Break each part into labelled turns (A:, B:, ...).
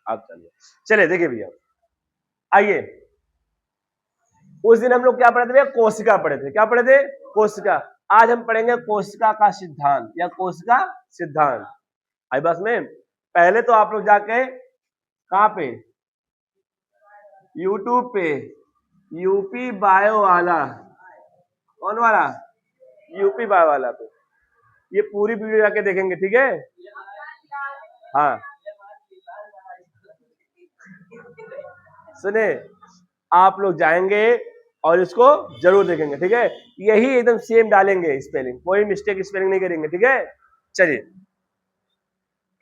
A: आप चलिए, चलिए देखिए भैया, आइए, उस दिन हम लोग क्या पढ़े थे भैया? कोशिका पढ़े थे। क्या पढ़े थे? कोशिका। आज हम पढ़ेंगे कोशिका का सिद्धांत या कोशिका सिद्धांत। आई बस में पहले तो आप लोग जाके कहां पे, यूट्यूब पे यूपी बायो वाला, कौन वाला? यूपी बायो वाला पे ये पूरी वीडियो जाके देखेंगे, ठीक है? हाँ सुने, आप लोग जाएंगे और इसको जरूर देखेंगे, ठीक है? यही एकदम सेम डालेंगे स्पेलिंग, कोई मिस्टेक स्पेलिंग नहीं करेंगे, ठीक है? चलिए,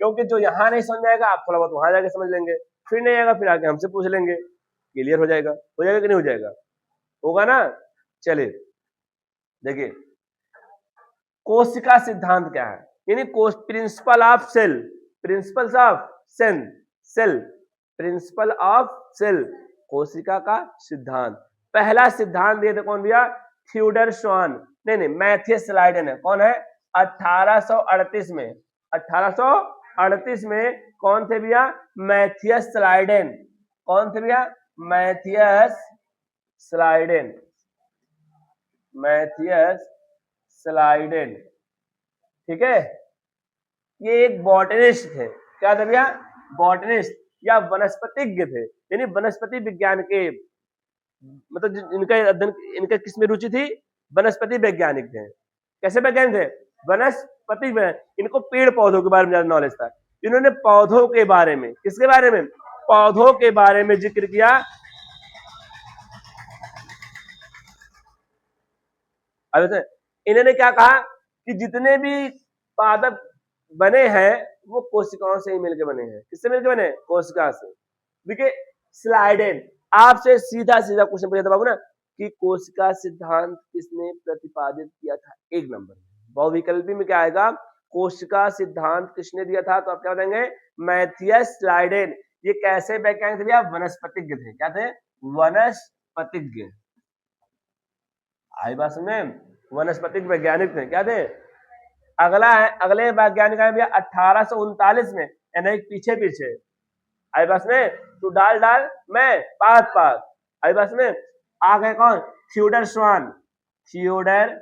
A: क्योंकि जो यहाँ नहीं समझ आएगा आप थोड़ा बहुत वहां जाके समझ लेंगे, फिर नहीं आएगा फिर आके हमसे पूछ लेंगे, क्लियर हो जाएगा कि नहीं हो जाएगा? होगा ना? चलिए देखिए, कोशिका सिद्धांत क्या है, यानी principle of cell, principles of cell, cell principle of cell, कोशिका का सिद्धांत। पहला सिद्धांत दिए थे कौन भैया? थियोडर श्वान, नहीं मैथियस स्लाइडेन है। कौन है? 1838 में, 1838 में कौन थे भैया? Matthias Schleiden. कौन थे भैया? मैथियस स्लाइडेन, मैथियस स्लाइडेन, ठीक है? ये एक बॉटनिस्ट थे। क्या थे भैया? बॉटनिस्ट या वनस्पतिज्ञ थे, यानी वनस्पति विज्ञान के, मतलब इनका अध्ययन, इनका किस में रुचि थी? वनस्पति वैज्ञानिक थे। कैसे वैज्ञानिक थे? वनस्पति में, इनको पेड़ पौधों के बारे में ज्यादा नॉलेज था। इन्होंने पौधों के बारे में, किसके बारे में? पौधों के बारे में जिक्र किया। अब इन्होंने क्या कहा कि जितने भी पादप बने हैं वो कोशिकाओं से ही मिलकर बने हैं। किससे मिलकर बने? कोशिका से। देखिए स्लाइडेन, आपसे सीधा सीधा क्वेश्चन पूछा था बाबू ना कि कोशिका सिद्धांत किसने प्रतिपादित किया था? एक नंबर बहुविकल्पी में क्या आएगा? कोशिका सिद्धांत किसने दिया था? तो आप क्या बताएंगे? Matthias Schleiden. ये कैसे वैज्ञानिक थे भैया? वनस्पतिज्ञ थे। क्या थे? वनस्पतिज्ञ। आई बात में, वनस्पतिक वैज्ञानिक थे। क्या थे? अगला है, अगले वैज्ञानिक है भैया 1839 में, यानी पीछे पीछे। आई बस में तू डाल डाल मैं पात पात। आई बस में आ गए कौन? थियोडर श्वान, थियोडर,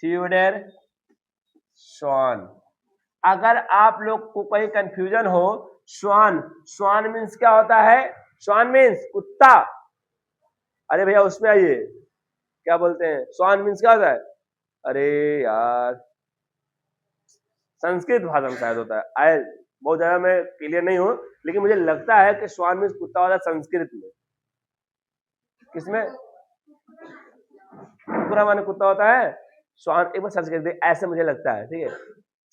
A: थियोडर श्वान। अगर आप लोग को कोई कंफ्यूजन हो, श्वान, श्वान मीन्स क्या होता है? श्वान मीन्स कुत्ता। अरे भैया उसमें आइए, क्या बोलते हैं? श्वान मीन्स क्या होता है? अरे यार संस्कृत भाषा में शायद होता है, आए बहुत ज्यादा मैं क्लियर नहीं हूं, लेकिन मुझे लगता है कि श्वान मीन्स कुत्ता वाला संस्कृत में। किसमें? पूरा माने कुत्ता होता है, श्वान एक बार सर्च कर दे, ऐसे मुझे लगता है, ठीक है?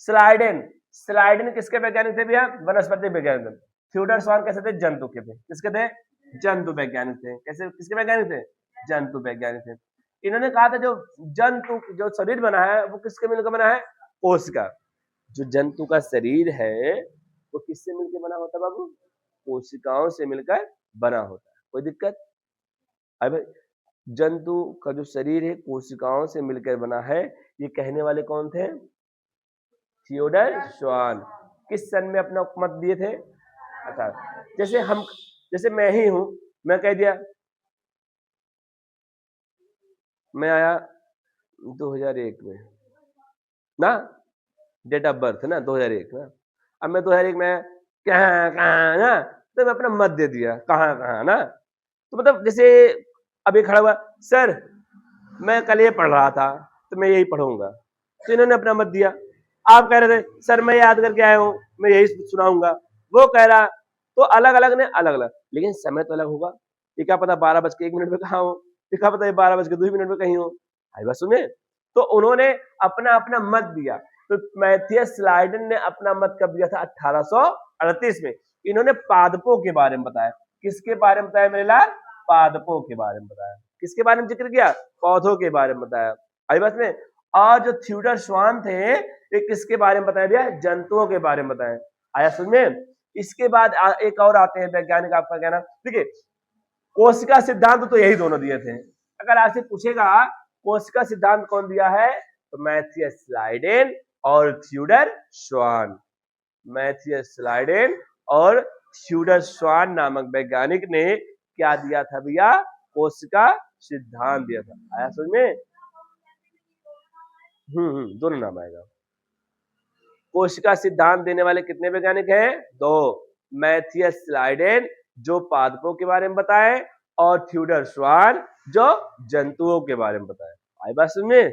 A: स्लाइडेन, स्लाइडेन किसके वैज्ञानिक थे भैया? वनस्पति वैज्ञानिक। थियोडर श्वान कैसे थे? जंतु के थे। किसके थे? जंतु वैज्ञानिक थे। कैसे, किसके वैज्ञानिक थे? जंतु वैज्ञानिक थे। इन्होंने कहा था जो जंतु जो शरीर बना है वो किसके मिलकर बना है? कोशिका। जो जंतु का शरीर है वो किससे मिलकर बना होता है बाबू? कोशिकाओं से मिलकर बना होता है। कोई दिक्कत? अब जंतु का जो शरीर है कोशिकाओं से मिलकर बना है, ये कहने वाले कौन थे? थियोडर श्वान। किस सन में अपना मत दिए थे? अच्छा, जैसे हम, जैसे मैं ही हूं, मैं कह दिया, मैं आया 2001 में ना, डेट ऑफ बर्थ है ना 2001 ना। अब मैं 2001 में कहाँ ना, तो मैं अपना मत दे दिया कहाँ ना। तो मतलब जैसे अभी खड़ा हुआ, सर मैं कल ये पढ़ रहा था तो मैं यही पढ़ूंगा, तो इन्होंने अपना मत दिया। आप कह रहे थे सर मैं याद करके आया हूँ मैं यही सुनाऊंगा, वो कह रहा, तो अलग अलग ने अलग अलग, लेकिन समय तो अलग होगा। ये क्या पता 12:01 में कहा हो, क्या पता 12:02 में कहीं हो। आई बात सुने, तो उन्होंने अपना अपना मत दिया। तो मैथियस स्लाइडेन ने अपना मत कब दिया था? 1838 में। इन्होंने पादपों के बारे में बताया। किसके बारे में बताया मेरे लाल? पादपों के बारे में बताया। किसके बारे में जिक्र किया? पौधों के बारे में बताया। आई बात में। और जो थियोडर श्वान थे ये किसके बारे में बताया भैया? जंतुओं के बारे में बताया। आया समझ में? इसके बाद एक और आते हैं वैज्ञानिक, आपका कहना, ठीक है? कोशिका सिद्धांत तो यही दोनों दिए थे। अगर आपसे पूछेगा कोशिका सिद्धांत कौन दिया है, तो मैथियस स्लाइडेन और थियोडर श्वान। मैथियस स्लाइडेन और थ्यूडर स्वान नामक वैज्ञानिक ने क्या दिया था भैया, कोशिका सिद्धांत दिया था। आया समझ में? दोनों नाम आएगा। कोशिका सिद्धांत देने वाले कितने वैज्ञानिक हैं? दो, मैथियस स्लाइडेन जो पादपों के बारे में बताए, और थ्यूडर स्वान जो जंतुओं के बारे में बताए। आई बात समझ में?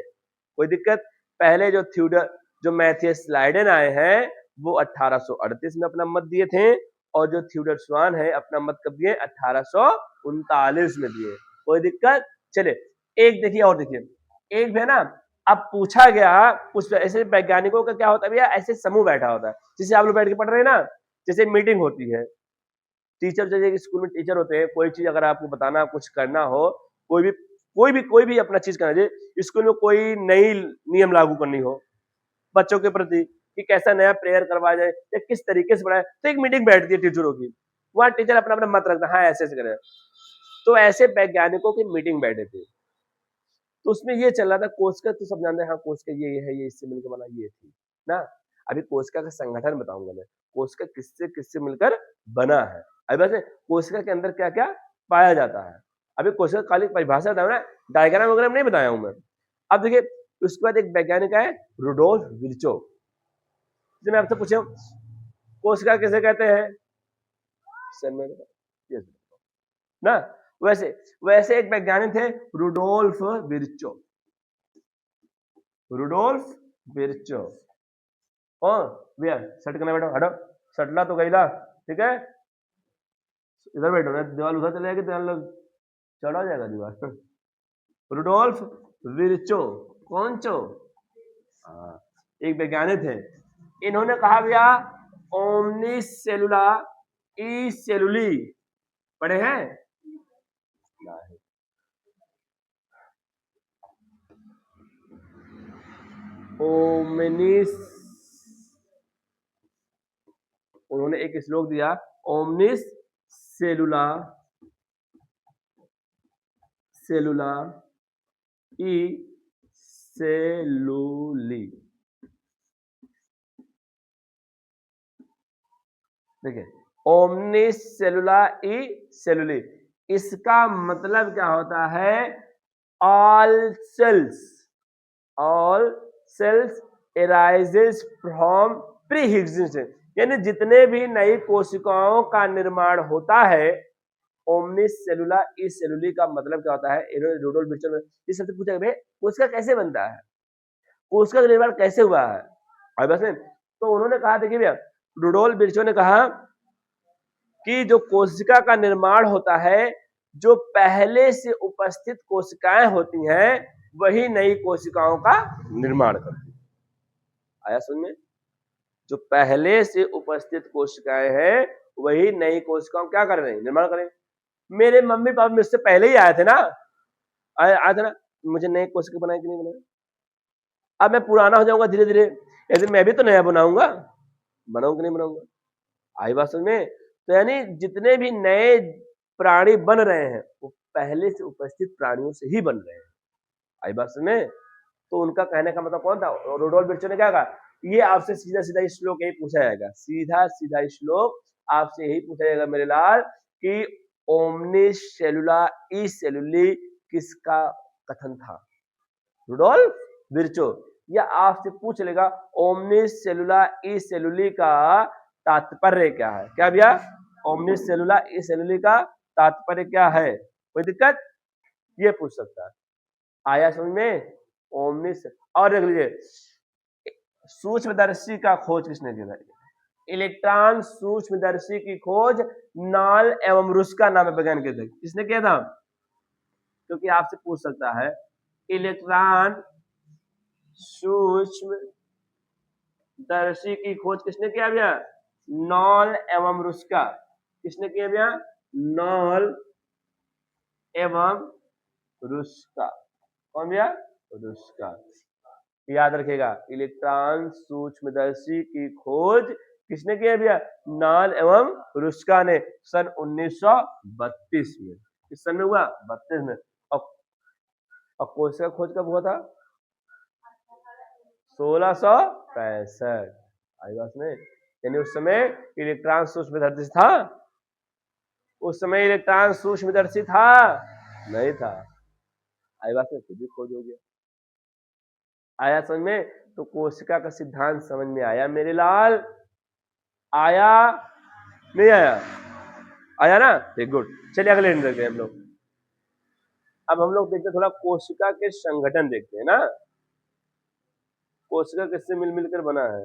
A: कोई दिक्कत? पहले जो मैथियस स्लाइडेन आए हैं वो 1838 में अपना मत दिए थे, और जो थ्यूडर स्वान है अपना मत कब दिए? 1839 में दिए। कोई दिक्कत? चले एक देखिए और देखिए, एक है ना, अब पूछा गया कुछ ऐसे वैज्ञानिकों का क्या होता है भैया, ऐसे समूह बैठा होता है, जैसे आप लोग बैठ के पढ़ रहे हैं ना, जैसे मीटिंग होती है, टीचर जैसे स्कूल में टीचर होते हैं, कोई चीज अगर आपको बताना कुछ करना हो, कोई भी अपना चीज करना चाहिए, स्कूल में कोई नई नियम लागू करनी हो बच्चों के प्रति कि कैसा नया प्रेयर करवाया जाए या किस तरीके से पढ़ाए, तो एक मीटिंग बैठती है टीचरों की, वहां टीचर अपना अपना मत रखता है, हाँ ऐसे करें। तो ऐसे वैज्ञानिकों की मीटिंग बैठे थे, तो उसमें ये चल रहा था, कोशिका तो सब जानते हैं, हाँ कोशिका ये है, ये इससे मिलकर बना, ये थी ना। अभी कोशिका का संगठन बताऊंगा मैं, कोशिका किससे किससे मिलकर बना है। अभी वैसे कोशिका के अंदर क्या क्या पाया जाता है, अभी कोशिका खाली परिभाषा बताऊं ना, डायग्राम वगैरह नहीं बताया हूं मैं। अब देखिए उसके बाद एक वैज्ञानिक है रुडोल्फ विर्चो, मैं आपसे पूछा कोशिका किसे कहते हैं ना, वैसे वैसे एक वैज्ञानिक थे रुडोल्फ विर्चो, रुडोल्फ विर्चो। कौन भैया? सट करना बैठो, हटो, सटला तो गईला, ठीक है, इधर बैठो ना, दीवार उधर चले जाएगी तो लोग चढ़ा जाएगा दीवार। रुडोल्फ विर्चो, कौन चो? एक वैज्ञानिक थे, इन्होंने कहा भैया ओमनी सेलुला ई सेलुली, पढ़े हैं? ओमनिस, उन्होंने एक श्लोक दिया, ओमनिस सेलुला सेलुला ई सेलुली। देखिए ओमनिस सेलुला ई सेलुली, इसका मतलब क्या होता है? All cells arises from pre existence, यानी जितने भी नई कोशिकाओं का निर्माण होता है, ओमनिस सेलुला ई सेलुली का मतलब क्या होता है? इन्होंने रुडोल्फ विर्चो ने इस सबसे पूछा भाई कोशिका कैसे बनता है, कोशिका का निर्माण कैसे हुआ है। और बस तो उन्होंने कहा, देखिए भैया रुडोल्फ विर्चो ने कहा कि जो कोशिका का निर्माण होता है, जो पहले से उपस्थित कोशिकाएं होती हैं वही नई कोशिकाओं का निर्माण करती है। आया सुन में? जो पहले से उपस्थित कोशिकाएं हैं वही नई कोशिकाओं क्या कर रहे हैं? निर्माण कर रहे हैं। मेरे मम्मी पापा मुझसे पहले ही आए थे ना, आए थे ना, मुझे नई कोशिका बनाए कि नहीं बनाए? अब मैं पुराना हो जाऊंगा धीरे धीरे, ऐसे मैं भी तो नया बनाऊंगा, बनाऊंगा कि नहीं बनाऊंगा? आई बात समझ में? तो यानी जितने भी नए प्राणी बन रहे हैं वो पहले से उपस्थित प्राणियों से ही बन रहे हैं। आई बात समझ में? तो उनका कहने का मतलब कौन था? रुडोल्फ विर्चो ने क्या कहा, ये आपसे सीधा सीधा श्लोक यही पूछा जाएगा, सीधा सीधा श्लोक आपसे यही पूछा जाएगा मेरे लाल कि ओमनिस सेलुला ई सेलुली किसका कथन था? Rudolf Virchow. या आपसे पूछ लेगा ओमनिस सेलुला ई सेलुली का तात्पर्य क्या है? क्या भैया? ओमनिस सेलुला ई सेलुली का तात्पर्य क्या है? कोई दिक्कत? ये पूछ सकता है। आया समझ में? ओमनिस। और देख लीजिए सूक्ष्मदर्शी का खोज किसने किया? इलेक्ट्रॉन सूक्ष्मदर्शी की खोज नॉल एवं रुस्का नाम वैज्ञानिक थे। किसने किया था? क्योंकि आपसे पूछ सकता है इलेक्ट्रॉन सूक्ष्मदर्शी की खोज किसने किया भैया? नॉल एवं रुस्का। किसने किया भैया? नॉल एवं रुस्का। कौन भैया? रुस्का। याद रखिएगा इलेक्ट्रॉन सूक्ष्मदर्शी की खोज किसने किया भैया? नॉल एवं रुस्का ने सन 1932 में। किस सन में हुआ? 32 में। और कोशिका खोज कब हुआ था? 1665। आई बात में? यानी उस समय इलेक्ट्रॉन सूक्ष्मदर्शी था, उस समय इलेक्ट्रॉन सूक्ष्मदर्शी था नहीं था। आई बात में खुद भी खोज हो गया। आया समझ में? तो कोशिका का सिद्धांत समझ में आया मेरे लाल? आया नहीं आया? आया ना? ठीक, गुड। चलिए अगले दिन देखते हैं हम लोग। अब हम लोग देखते हैं थोड़ा कोशिका के संगठन देखते हैं ना। कोशिका किससे मिल मिलकर बना है?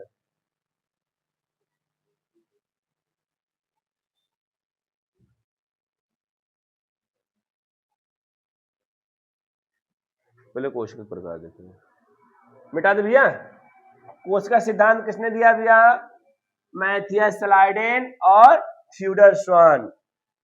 A: पहले कोशिका प्रकार देखते हैं। मिटा दे भैया। कोशिका सिद्धांत किसने दिया भैया? मैथियस स्लाइडेन और थ्यूडर स्वान।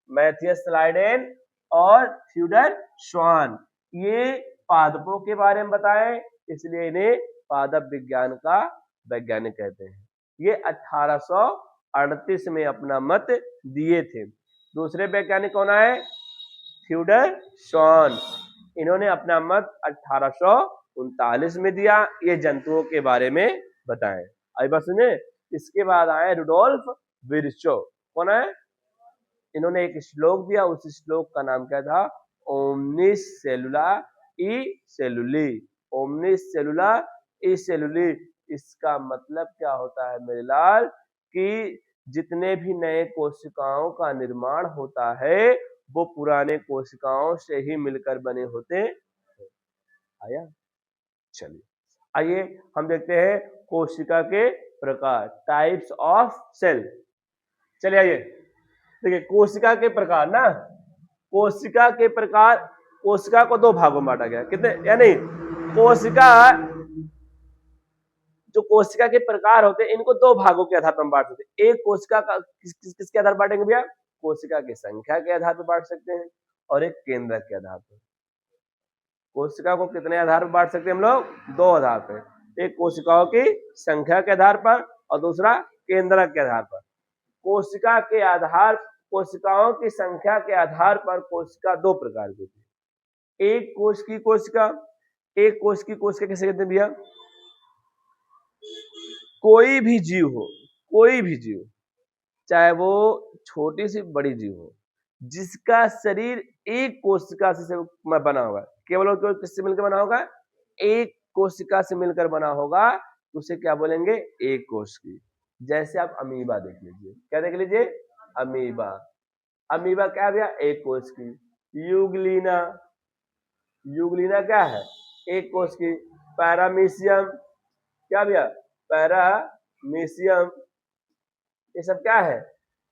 A: मैथियस स्लाइडेन और थ्यूडर स्वान ये पादपों के बारे में बताएं, इसलिए इन्हें पादप विज्ञान का वैज्ञानिक कहते हैं। ये 1838 में अपना मत दिए थे। दूसरे वैज्ञानिक कौन आए? थ्यूडर स्वान। इन्होंने अपना मत 1839 में दिया। ये जंतुओं के बारे में बताएं। आई बस सुने। इसके बाद आए रुडोल्फ विर्चो। कौन है? इन्होंने एक श्लोक दिया, उस श्लोक का नाम क्या था? ओमनिस सेलुला ई सेलुली। ओमनिस सेलुला ई सेलुली। इसका मतलब क्या होता है मेरे लाल? कि जितने भी नए कोशिकाओं का निर्माण होता है वो पुराने कोशिकाओं से ही मिलकर बने होते हैं। आया? चलिए आइए हम देखते हैं कोशिका के प्रकार, टाइप्स ऑफ सेल। चलिए आइए देखिए कोशिका के प्रकार ना। कोशिका के प्रकार, कोशिका को दो भागों में बांटा गया। कितने? या नहीं, कोशिका, जो कोशिका के प्रकार होते हैं इनको दो भागों के आधार पर हम बांट सकते हैं। एक कोशिका का किसके आधार पर बांटेंगे भैया? कोशिका की संख्या के आधार पर बांट सकते हैं, और एक केंद्रक के आधार पर। कोशिका को कितने आधार पर बांट सकते हैं हम लोग? दो आधार पर। एक कोशिकाओं की संख्या के आधार पर और दूसरा केंद्रक के आधार पर। कोशिका के आधार, कोशिकाओं की संख्या के आधार पर कोशिका दो प्रकार की होती है। एक कोश की कोशिका, एक कोश की कोशिका किसे कहते हैं भैया? कोई भी जीव हो, कोई भी जीव, चाहे वो छोटी सी बड़ी जीव हो, जिसका शरीर एक कोशिका से बना होगा, केवल और केवल किससे मिलकर बना होगा? एक कोशिका से मिलकर बना होगा, तो उसे क्या बोलेंगे? एक कोश की। जैसे आप अमीबा देख लीजिए। क्या देख लीजिए? अमीबा। अमीबा क्या भैया? एक कोश की। यूग्लिना, यूग्लिना क्या है? एक कोश की। पैरामीशियम क्या भैया? पैरामीशियम। ये सब क्या है?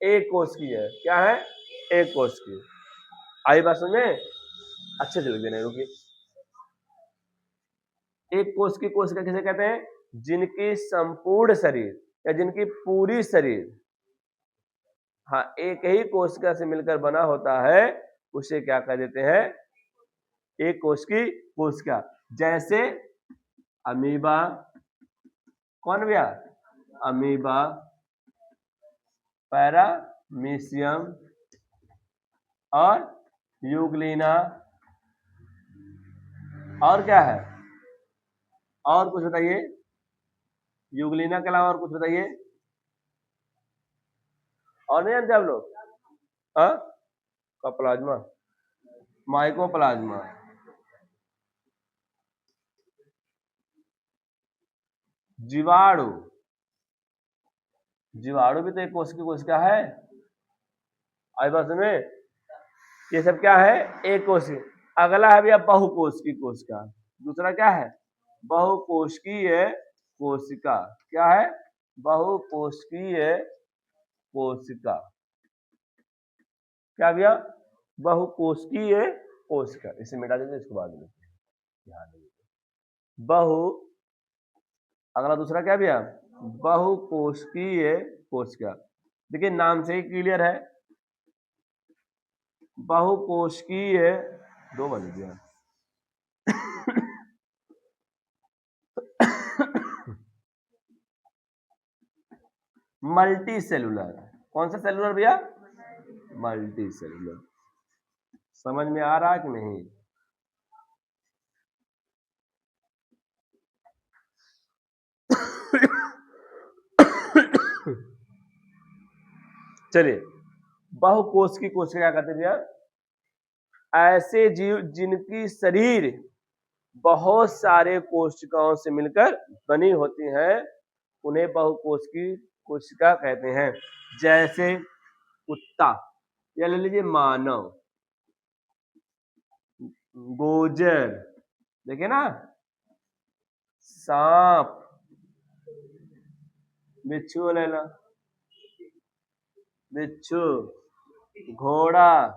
A: एक कोश की है। क्या है? एक कोश की। आई बात समझ में? अच्छे से लिख देने, रुकिए। एक कोश की कोशिका किसे कहते हैं? जिनकी संपूर्ण शरीर या जिनकी पूरी शरीर, हाँ, एक ही कोशिका से मिलकर बना होता है, उसे क्या कह देते हैं? एक कोश की कोशिका। जैसे अमीबा, कौन भैया? अमीबा, पैरामीशियम और यूग्लिना। और क्या है? और कुछ बताइए। यूग्लिना के अलावा और कुछ बताइए। और नहीं जानते आप लोग? हाँ, का प्लाज्मा, माइकोप्लाज्मा, जीवाणु। जीवाणु भी तो एक कोश की कोशिका है। आई बात में? ये सब क्या है? एक कोशिका। अगला है भैया बहुकोश की कोशिका। दूसरा क्या है? बहुकोशिकीय कोशिका। क्या है? बहुकोशिकीय कोशिका। क्या भैया? बहुकोशिकीय कोशिका। इसे मिटा देंगे, इसके बाद में ध्यान देंगे। बहु, अगला दूसरा क्या भैया? बहुकोशिकीय कोशिका। देखिए नाम से ही क्लियर है, बहुकोशिकीय। दो बन गया। Multi cellular. कौन सा सेलुलर भैया? Multi cellular. समझ में आ रहा है कि नहीं? चलिए, बहुकोश की कोशिका क्या कहते हैं भैया? ऐसे जीव जिनकी शरीर बहुत सारे कोशिकाओं से मिलकर बनी होती हैं, उन्हें बहुकोश की कोशिका कहते हैं। जैसे कुत्ता, या ले लीजिए मानव, गोजर, देखिए ना, सांप, बिच्छू ले लो, बिच्छू, घोड़ा,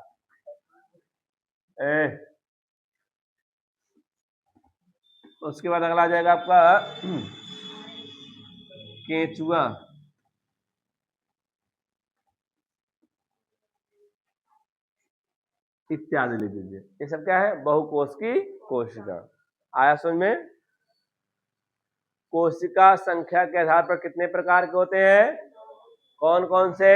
A: उसके बाद अगला आ जाएगा आपका केंचुआ, इत्यादि लिख दीजिए। ये सब क्या है? बहुकोश की कोशिका। आया समझ में? कोशिका संख्या के आधार पर कितने प्रकार के होते हैं? कौन कौन से?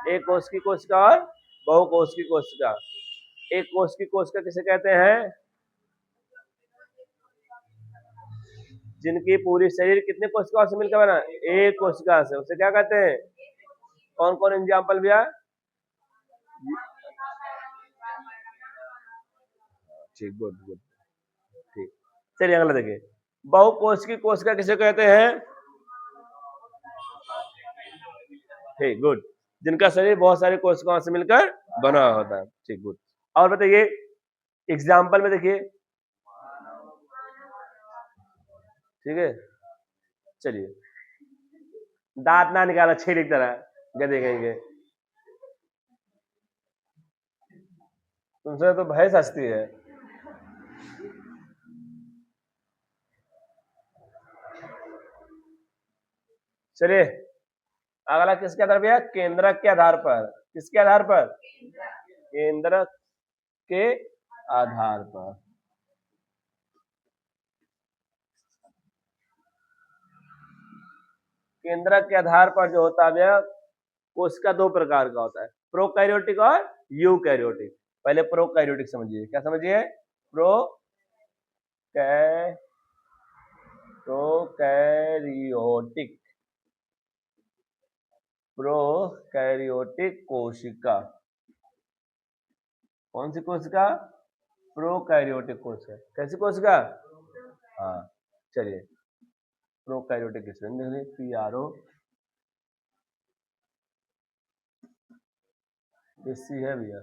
A: एक कोश की कोशिका और बहुकोश की कोशिका। एक कोश की कोशिका किसे कहते हैं? जिनकी पूरी शरीर कितने कोशिकाओं से मिलकर बना? एक कोशिका से। उसे क्या कहते हैं? कौन कौन एग्जाम्पल भैया? ठीक, गुड गुड, ठीक। चलिए अगला देखिए, बहुकोश की कोशिका किसे कहते हैं? ठीक, गुड, जिनका शरीर बहुत सारी कोशिकाओं से मिलकर बना होता है। ठीक, गुड। और बताइए एग्जाम्पल में देखिए, ठीक है। चलिए, दांत ना निकाला छेड़ी की तरह, गधे कहेंगे। तुमसे तो भैंस हंसती है। चलिए अगला किसके आधार पर? केंद्रक के आधार पर। किसके आधार पर? केंद्रक के आधार पर। केंद्रक के आधार पर जो होता है कोशिका दो प्रकार का होता है, प्रोकैरियोटिक और यूकैरियोटिक। पहले प्रोकैरियोटिक समझिए। क्या समझिए? प्रोकैरियोटिक, प्रोकैरियोटिक कोशिका। कौन सी कोशिका? प्रोकैरियोटिक कोशिका। कैसी कोशिका? हाँ, चलिए प्रोकैरियोटिक किसमें? PRO इससी है भैया,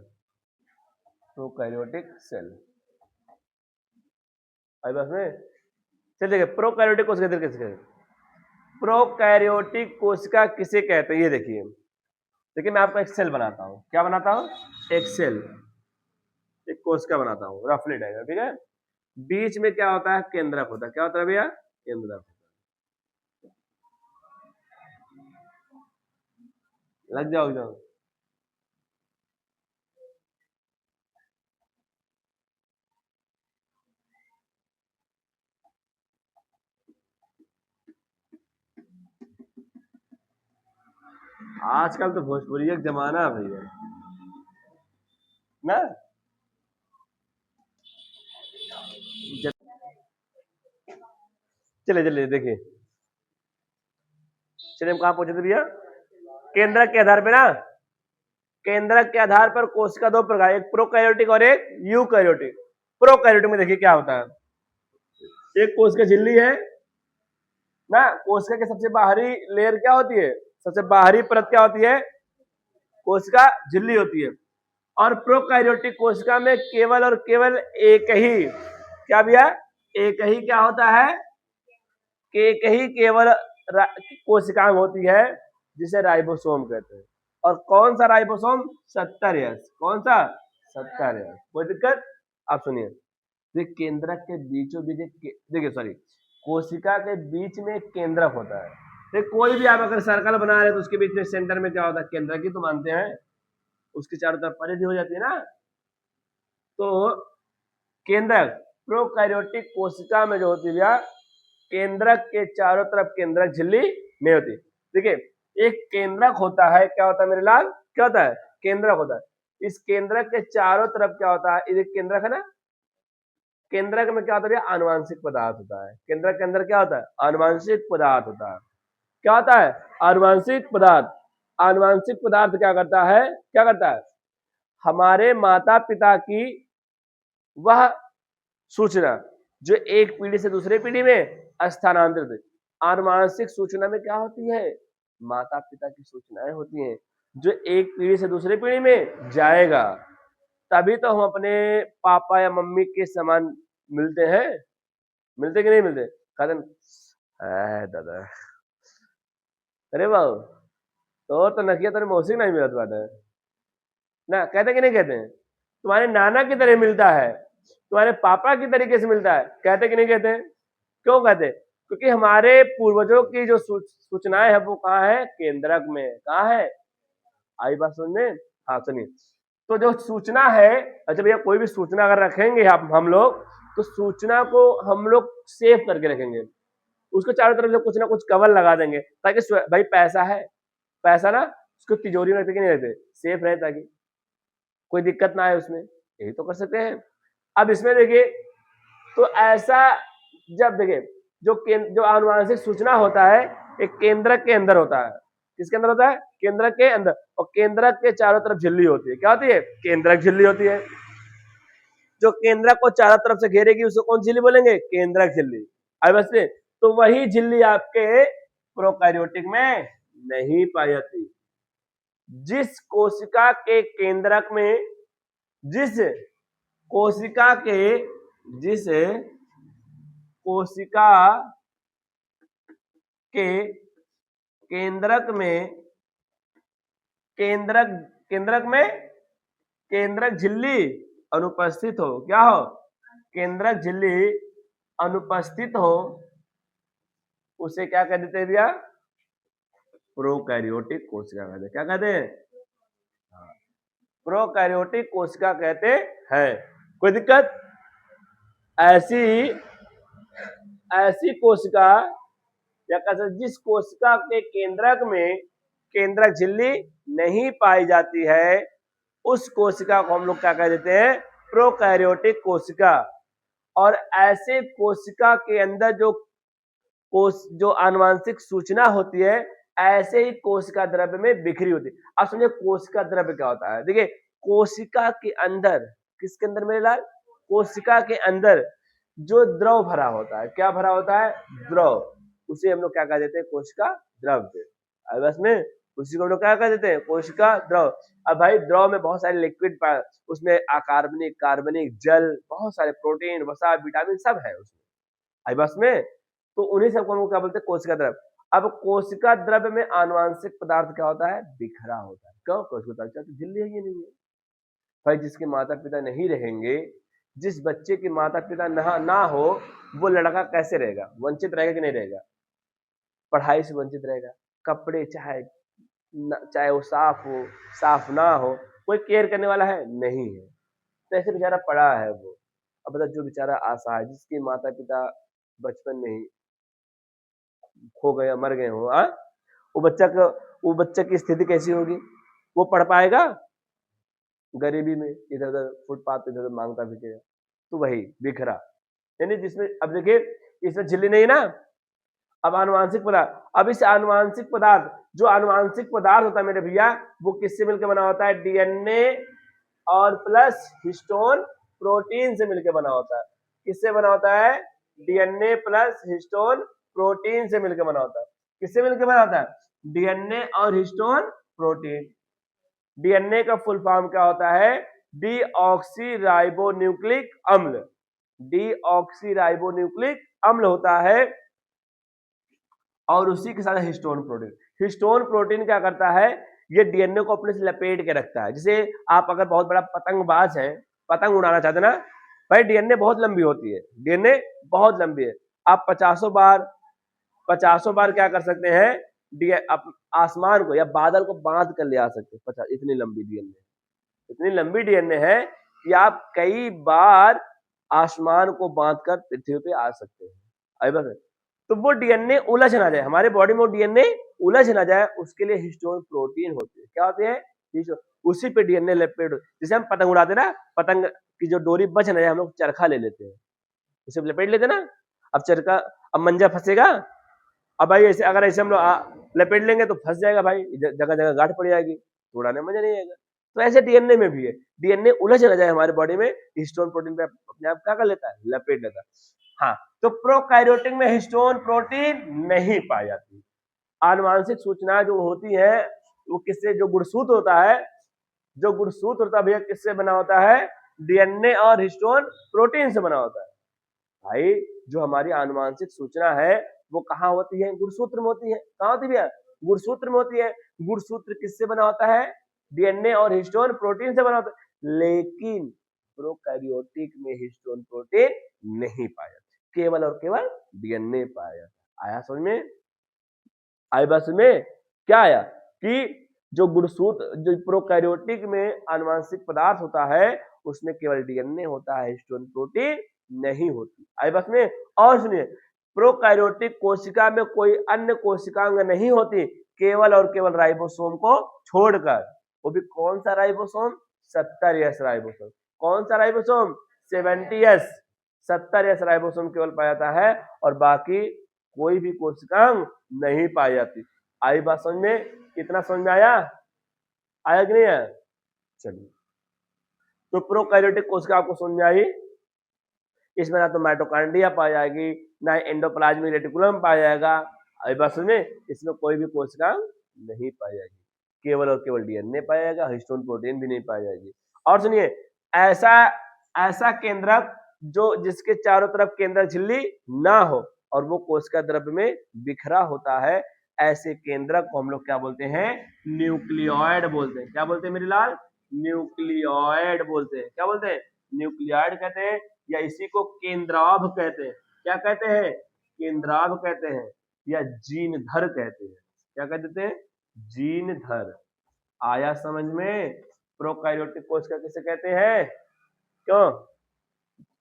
A: प्रोकैरियोटिक सेल। आई बस में। चलिए देखिए, प्रोकैरियोटिक कोशिका किसे कहते हैं? प्रोकैरियोटिक कोशिका किसे कहते हैं? ये देखिए, देखिए मैं आपको एक सेल बनाता हूँ। क्या बनाता हूँ? एक सेल, एक कोशिका बनाता हूँ, रफली डायग्राम, ठीक है। बीच में क्या होता है? केंद्रक होता है। क्या होता है भैया? केंद्रक। लग जाओ एकदम। आजकल तो भोजपुरी एक जमाना है भैया ना। चलिए चलिए देखिए, चलिए हम कहाँ पहुंचे थे भैया? केंद्रक के आधार पे ना। केंद्रक के आधार पर कोशिका दो प्रकार, एक प्रोकैरियोटिक और एक यूकैरियोटिक। प्रोकैरियोटिक में देखिए क्या होता है, एक कोशिका झिल्ली है ना। कोशिका के सबसे बाहरी लेयर क्या होती है? सबसे बाहरी परत क्या होती है? कोशिका झिल्ली होती है। और प्रोकैरियोटिक कोशिका में केवल और केवल एक ही, क्या भैया? एक ही क्या होता है? एक ही केवल कोशिका होती है, जिसे राइबोसोम कहते हैं। और कौन सा राइबोसोम? 70S। कौन सा? 70S। कोई दिक्कत? आप सुनिए, केंद्रक के बीचों बीच देखिए, सॉरी, कोशिका के बीच में एक केंद्रक होता है। तो कोई भी आप अगर सर्कल बना रहे तो उसके बीच में सेंटर में क्या होता है? केंद्रक ही तो मानते हैं। उसके चारों तरफ परिधि हो जाती है ना। तो केंद्रक प्रोकैरियोटिक कोशिका में जो होती है, केंद्रक के चारों तरफ केंद्रक झिल्ली नहीं होती। देखिए, एक केंद्रक होता है, क्या होता है मेरे लाल? क्या होता है? केंद्रक होता है। इस केंद्रक के चारों तरफ क्या होता है? ये केंद्रक है ना। केंद्रक में क्या होता है? आनुवांशिक पदार्थ होता है। केंद्रक के अंदर क्या होता है? आनुवांशिक पदार्थ होता है। क्या होता है? आनुवांशिक पदार्थ। आनुवांशिक पदार्थ क्या करता है, हमारे माता पिता की वह सूचना जो एक पीढ़ी से दूसरे पीढ़ी में स्थानांतरित, आनुवांशिक सूचना में क्या होती है, माता पिता की सूचनाएं होती हैं जो एक पीढ़ी से दूसरे पीढ़ी में जाएगा, तभी तो हम अपने पापा या मम्मी के समान मिलते हैं, मिलते कि नहीं मिलते, कहते दादा अरे बाबू तो नकिया तेरे मौसी नहीं मिलत बात है ना, कहते कि नहीं कहते हैं, तुम्हारे नाना की तरह मिलता है, तुम्हारे पापा की तरीके से मिलता है, कहते कि नहीं कहते हैं, क्यों कहते, क्योंकि हमारे पूर्वजों की जो सूचनाएं है वो कहाँ है, केंद्रक में, कहाँ है, आई बात समझ में, हाँ सुनिए, तो जो सूचना है, अच्छा भैया कोई भी सूचना अगर रखेंगे हम लोग तो सूचना को हम लोग सेव करके रखेंगे, उसको चारों तरफ से कुछ ना कुछ कवर लगा देंगे ताकि भाई पैसा है, पैसा ना उसको तिजोरी में रखते कि नहीं रहते, सेफ रहे ताकि कोई दिक्कत ना आए उसमें, यही तो कर सकते हैं। अब इसमें देखिए तो ऐसा जब देखिए जो आनुवांशिक सूचना होता है एक केंद्रक के अंदर होता है, किसके अंदर होता है, केंद्रक के अंदर, और केंद्रक के चारों तरफ झिल्ली होती है, क्या होती है, केंद्रक झिल्ली होती है, जो केंद्रक को चारों तरफ से घेरेगी उसको कौन झिल्ली बोलेंगे, केंद्रक झिल्ली। अब बस तो वही झिल्ली आपके प्रोकैरियोटिक में नहीं पाई जाती, जिस कोशिका के केंद्रक में, जिस कोशिका के केंद्रक में केंद्रक झिल्ली अनुपस्थित हो, क्या हो, केंद्रक झिल्ली अनुपस्थित हो, उसे क्या कह देते हैं भैया, प्रोकैरियोटिक कोशिका कहते हैं, क्या कहते हैं, प्रोकैरियोटिक कोशिका कहते हैं। कोई दिक्कत, ऐसी कोशिका या कहते जिस कोशिका के केंद्रक में केंद्रक झिल्ली नहीं पाई जाती है उस कोशिका को हम लोग क्या कह देते हैं, प्रोकैरियोटिक कोशिका। और ऐसे कोशिका के अंदर जो आनुवांशिक सूचना होती है ऐसे ही कोशिका द्रव्य में बिखरी होती है। अब समझिए कोशिका द्रव्य क्या होता है, देखिए कोशिका के अंदर, किसके अंदर मेरे लाल, कोशिका के अंदर जो द्रव भरा होता है, क्या भरा होता है, द्रव, उसे हम लोग क्या कह देते हैं, कोशिका द्रव्य। अब इसमें उसी को हम लोग क्या कह देते हैं, कोशिका द्रव। अब भाई द्रव में बहुत सारे लिक्विड, उसमें अकार्बनिक, कार्बनिक, जल, बहुत सारे प्रोटीन, वसा, विटामिन सब है उसमें, अब बस में, तो उन्हीं सबको हम लोग क्या बोलते हैं, कोशिका द्रव्य। अब कोशिका द्रव्य में आनुवांशिक पदार्थ क्या होता है, बिखरा होता है, क्यों, कोशिका द्रव्य तो झिल्ली है, ये नहीं है भाई, जिसके माता पिता नहीं रहेंगे, जिस बच्चे के माता पिता ना हो वो लड़का कैसे रहेगा, वंचित रहेगा कि नहीं रहेगा, पढ़ाई से वंचित रहेगा, कपड़े चाहे वो साफ हो साफ ना हो, कोई केयर करने वाला है नहीं है, तो ऐसे बेचारा पड़ा है वो। अब बता, जो बेचारा असहाय, जिसके माता पिता बचपन में ही खो गए, मर गए हो, वो बच्चा की स्थिति कैसी होगी, वो पढ़ पाएगा, गरीबी में इधर उधर फुटपाथ पे इधर मांगता फिरेगा, तो वही बिखरा, यानी जिसमें, अब देखिए इसमें झिल्ली नहीं ना, अब आनुवांशिक पदार्थ, अब इस आनुवांशिक पदार्थ, जो आनुवांशिक पदार्थ होता है मेरे भैया, वो किससे मिलकर बना होता है, डीएनए और प्लस हिस्टोन प्रोटीन से मिलकर बना होता है, किससे बना होता है, डीएनए प्लस हिस्टोन प्रोटीन से मिलकर बना होता है, किससे मिलकर बना होता है, डीएनए और हिस्टोन प्रोटीन। डीएनए का फुल फॉर्म क्या होता है, डीऑक्सीराइबोन्यूक्लिक अम्ल, डीऑक्सीराइबोन्यूक्लिक अम्ल होता है, और उसी के साथ हिस्टोन प्रोटीन। हिस्टोन प्रोटीन क्या करता है, ये डीएनए को अपने से लपेट के रखता है। जैसे आप अगर बहुत बड़ा पतंगबाज है, पतंग उड़ाना चाहते ना भाई, डीएनए बहुत लंबी होती है, डीएनए बहुत लंबी है, आप 50 बार क्या कर सकते हैं, आसमान को या बादल को बांध कर ले आ सकते हैं, 50, इतनी लंबी डीएनए है कि आप कई बार आसमान को बांध कर पृथ्वी पे आ सकते हैं। अभी बस, तो वो डीएनए उलझ ना जाए, हमारे बॉडी में डीएनए उलझ ना जाए, उसके लिए हिस्टोन प्रोटीन होती है, क्या होते हैं, उसी पे डीएनए लपेट, जैसे हम पतंग उड़ाते ना, पतंग की जो डोरी बच ना जाए, हम लोग चरखा ले लेते हैं, उसे लपेट लेते ना, अब चरखा, अब मंजा फंसेगा, अब भाई ऐसे अगर ऐसे हम लोग लपेट लेंगे तो फंस जाएगा भाई, जगह जगह गांठ पड़ जाएगी, तोड़ाने में मजा नहीं आएगा। तो ऐसे डीएनए में भी है, डीएनए उलझ ना जाए हमारे बॉडी में, हिस्टोन प्रोटीन पे अपने आप क्या कर लेता है, लपेट लेता है। हाँ, तो प्रोकैरियोटिक में हिस्टोन प्रोटीन नहीं पाई जाती। आनुवांशिक सूचना जो होती है वो किससे, जो गुणसूत्र होता है, जो गुणसूत्र होता है भैया किससे बना होता है, डीएनए और हिस्टोन प्रोटीन से बना होता है। भाई जो हमारी आनुवांशिक सूचना है वो कहाँ होती है, गुणसूत्र में होती है। कहाँ होती है भैया, गुणसूत्र में होती है। गुणसूत्र किससे बना होता है, डीएनए और हिस्टोन प्रोटीन से बना होता है। लेकिन प्रोकैरियोटिक में हिस्टोन प्रोटीन नहीं पाया जाता, केवल और केवल डीएनए पाया जाता। आया समझ में, आई बात में, क्या आया कि जो गुणसूत्र, जो प्रोकैरियोटिक में आनुवांशिक पदार्थ होता है उसमें केवल डीएनए होता है, हिस्टोन प्रोटीन नहीं होती। आई बात में। और सुनिए, प्रोकैरियोटिक कोशिका में कोई अन्य कोशिकांग नहीं होती, केवल और केवल राइबोसोम को छोड़कर। वो भी कौन सा राइबोसोम, 70S राइबोसोम। कौन सा राइबोसोम, 70S, 70S राइबोसोम केवल पाया जाता है, और बाकी कोई भी कोशिकांग नहीं पाई जाती। आई बात समझ में, कितना समझ में आया, आया कि नहीं आया। चलिए, तो प्रोकैरियोटिक कोशिका आपको समझ में आई। इसमें ना तो माइटोकॉन्ड्रिया पाई जाएगी, ना एंडोप्लाज्मिक रेटिकुलम पाया जाएगा। आई बात समझ में, इसमें कोई भी कोशिका नहीं पाई जाएगी, केवल और केवल डीएनए पाया जाएगा, हिस्टोन प्रोटीन भी नहीं पाई जाएगी। और सुनिए, ऐसा ऐसा केंद्रक जो जिसके चारों तरफ केंद्रक झिल्ली ना हो और वो कोशिका द्रव्य में बिखरा होता है, ऐसे केंद्रक को हम लोग क्या बोलते हैं, न्यूक्लियोइड बोलते हैं। क्या बोलते हैं मेरे लाल, न्यूक्लियोइड बोलते हैं। क्या बोलते हैं, न्यूक्लियोइड कहते हैं, या इसी को केंद्राभ कहते हैं। क्या कहते हैं, केंद्राभ कहते हैं, या जीनधर कहते हैं। क्या कहते हैं, जीनधर। आया समझ में। प्रोकैरियोटिक कोशिका किसे कहते हैं, क्यों,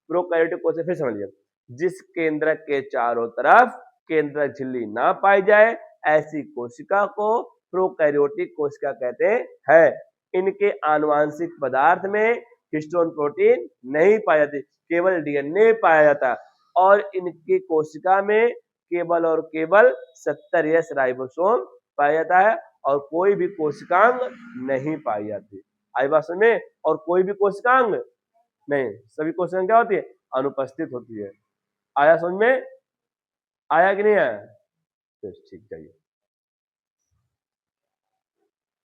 A: प्रोकैरियोटिक कोशिका फिर समझिए, जिस केंद्रक के चारों तरफ केंद्रक झिल्ली ना पाई जाए ऐसी कोशिका को प्रोकैरियोटिक कोशिका कहते हैं। इनके आनुवांशिक पदार्थ में हिस्टोन प्रोटीन नहीं पाया जाती, केवल डीएनए पाया जाता, और इनकी कोशिका में केवल और केवल 70S राइबोसोम पाया जाता है, और कोई भी कोशिकांग नहीं पाई जाती। आई बात समझ में। और कोई भी कोशिकांग नहीं, सभी कोशिकाएं क्या होती है, अनुपस्थित होती है। आया समझ में, आया कि नहीं आया, तो ठीक चाहिए।